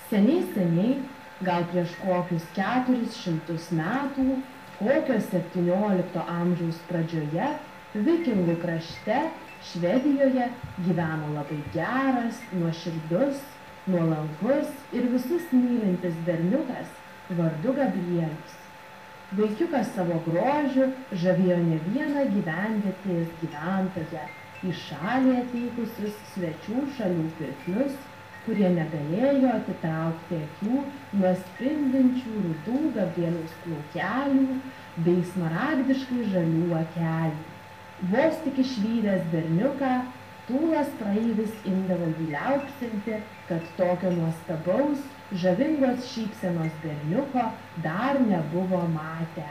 Seniai, gal prieš kokius 400 metų, kokio 17 amžiaus pradžioje, Vikingų krašte, Švedijoje gyveno labai geras, nuoširdus, nuolankus ir visus mylintis berniukas vardu Gabrielius. Vaikiukas savo grožiu žavėjo ne vieną gyvenvietės gyventoją, į šalį atvykusius svečių šalių pirklius, kurie negalėjo atitraukti akių nuo spindinčių rudų Gabrieliaus plaukelių bei smaragdiškai žalių akelių. Vos tik išvydęs berniuką, tūlas praeivis imdavo jį liaupsinti, kad tokio nuostabaus, žavingos šypsenos berniuko dar nebuvo matę.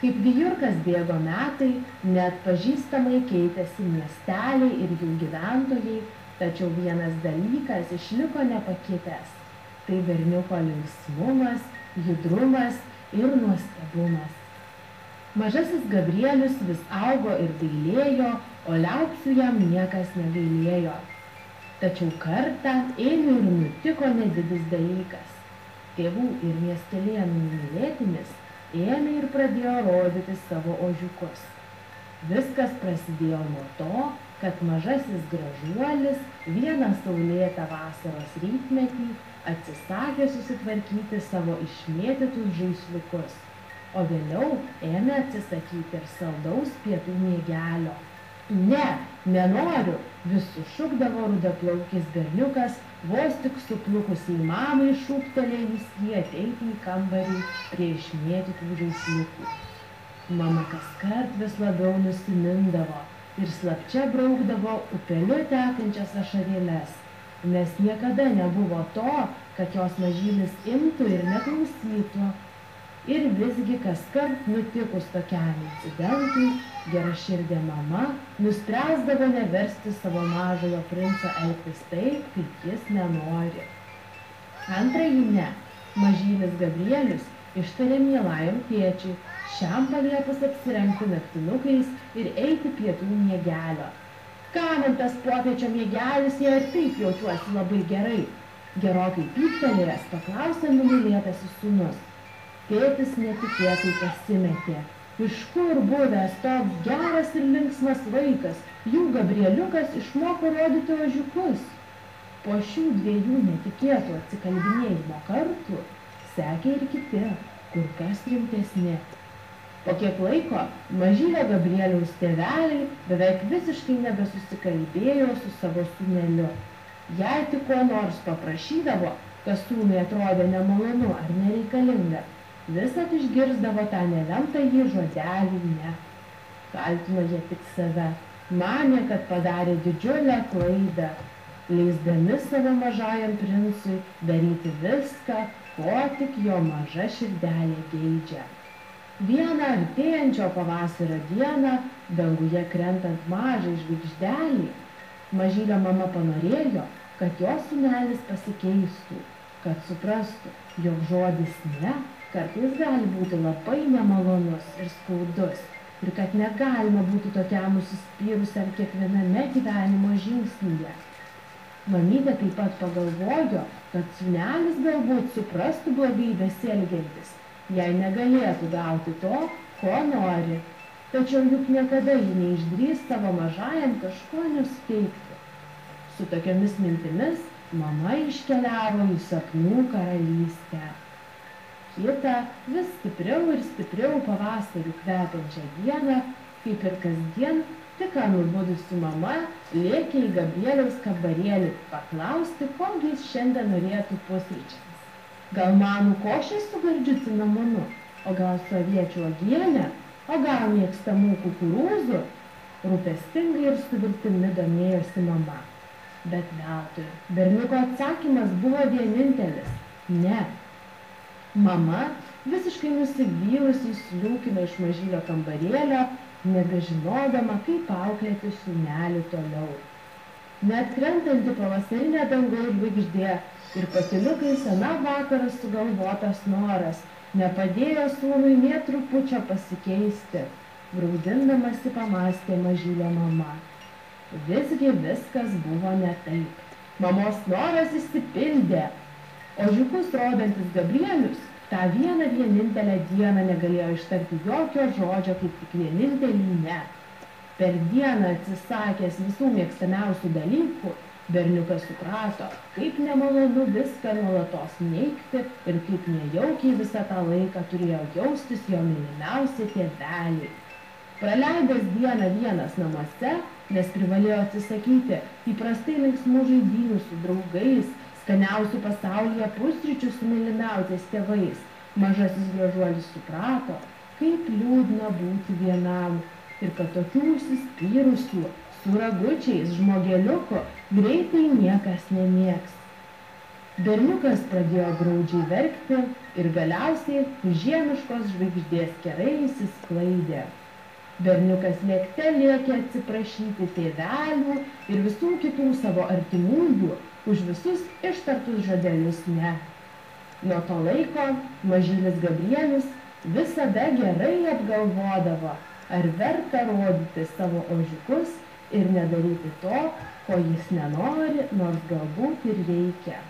Kaip vijurkas bėgo metai, neatpažįstamai keitėsi miesteliai ir jų gyventojai, tačiau vienas dalykas išliko nepakitęs – tai berniuko linksmumas, judrumas ir nuostabumas. Mažasis Gabrielius vis augo ir dailėjo, o liaupsių jam niekas negailėjo. Tačiau kartą ėmė ir nutiko nedidis dalykas. Tėvų ir miestelėnų mylėtinis ėmė ir pradėjo rodyti savo ožiukus. Viskas prasidėjo nuo to, kad mažasis gražuolis vieną saulėtą vasaros rytmetį atsisakė susitvarkyti savo išmėtytus žaisliukus, o vėliau ėmė atsisakyti ir saldaus pietų miegelio. Ne, nenoriu, vis sušukdavo rudaplaukis berniukas, vos tik suplukusiai mamai šūktelėjus jį ateiti į kambarį prie išmėtytų žaisliukų. Mama kaskart vis labiau nusimindavo ir slapčia braukdavo upeliu tekančias ašarėles, nes niekada nebuvo to, kad jos mažylis imtų ir neklausytų. Ir visgi kaskart nutikus tokiam incidentui, geraširdė mama nuspręsdavo neversti savo mažojo princo elgtis taip, kaip jis nenori. Antrąjį ne, mažylis Gabrielius ištarė mielajam tėčiui, šiam paliepus apsirengti naktinukais ir eiti pietų miegelio. Ką man tas popiečio miegelis, jei ir taip jaučiuosi labai gerai? Gerokai pyktelėjęs paklausė numylėtasis sūnus. Tėtis netikėtai pasimetė. Iš kur buvęs toks geras ir linksmas vaikas, jų Gabrieliukas išmoko rodyti ožiukus? Po šių dviejų netikėtų atsikalbinėjimo kartų sekė ir kiti, kur kas rimtesni. Po kiek laiko mažylio Gabrieliaus tėveliai beveik visiškai nebesusikalbėjo su savo sūneliu. Jei tik ko nors paprašydavo, kas sūnui atrodė nemalonu ar nereikalinga, visad išgirsdavo tą nelemtą jį žodelį ne. Kaltino jie tik save, manė, kad padarė didžiulę klaidą, leisdami savo mažajam princui daryti viską, ko tik jo maža širdelė geidžia. Vieną artėjančio pavasario dieną, danguje krentant mažai žvaigždelį, mažylio mama panorėjo, kad jos sūnelis pasikeistų, kad suprastų, jog žodis ne kartais gali būti labai nemalonus ir skaudus ir kad negalima būti tokiam užsispyrusiam kiekviename gyvenimo žingsnyje. Mamytė taip pat pagalvojo, kad sūnelis galbūt suprastų blogai besielgiantis, jei negalėtų gauti to, ko nori. Tačiau juk niekada ji neišdrįs savo mažajam kažko nesuteikti. Su tokiamis mintimis mama iškeliavo į sapnų karalystę. Kitą vis stipriau ir stipriau pavasariu kvepiančią dieną, kaip ir kasdien, tik ką nubudusi mama lėkė į Gabrieliaus kambarėlį paklausti, ko jis šiandien norėtų pusryčiams. Gal manų košės su gardžiu cinamonu, o gal su aviečių uogiene, o gal mėgstamų kukurūzų? Rūpestingai ir su viltimi domėjosi mama. Bet veltui, berniuko atsakymas buvo vienintelis – ne. Mama, visiškai nusivylusi, sliūkino iš mažylio kambarėlio, nebežinodama, kaip auklėti sūnelį toliau. Net krentanti pavasarinė dangaus žvaigždė ir patyliukais aną vakarą sugalvotas noras nepadėjo sūnui nė trupučio pasikeisti, graudindamasi pamąstė mažylio mama. Visgi viskas buvo ne taip. Mamos noras išsipildė. Ožiukus rodantis Gabrielius tą vienintelę dieną negalėjo ištarti jokio žodžio kaip tik vienintelį ne. Per dieną atsisakęs visų mėgstamiausių dalykų, berniukas suprato, kaip nemalonu viską nuolatos neigti ir kaip nejaukiai visą tą laiką turėjo jaustis jo mylimiausi tėveliai. Praleidęs dieną vienas namuose, nes privalėjo atsisakyti įprastai linksmų žaidynių su draugais, skaniausių pasaulyje pusryčių su mylimiausiais tėvais, mažasis gražuolis suprato, kaip liūdna būti vienam ir kad tokių užsispyrusių su ragučiais žmogeliukų greitai niekas nemėgs. Berniukas pradėjo graudžiai verkti ir galiausiai žiemiškos žvaigždės kerai išsisklaidė. Berniukas lėkte lėkė atsiprašyti tėvelių ir visų kitų savo artimųjų už visus ištartus žodelius ne. Nuo to laiko mažylis Gabrielius visada gerai apgalvodavo, ar verta rodyti savo ožiukus ir nedaryti to, ko jis nenori, nors galbūt ir reikia.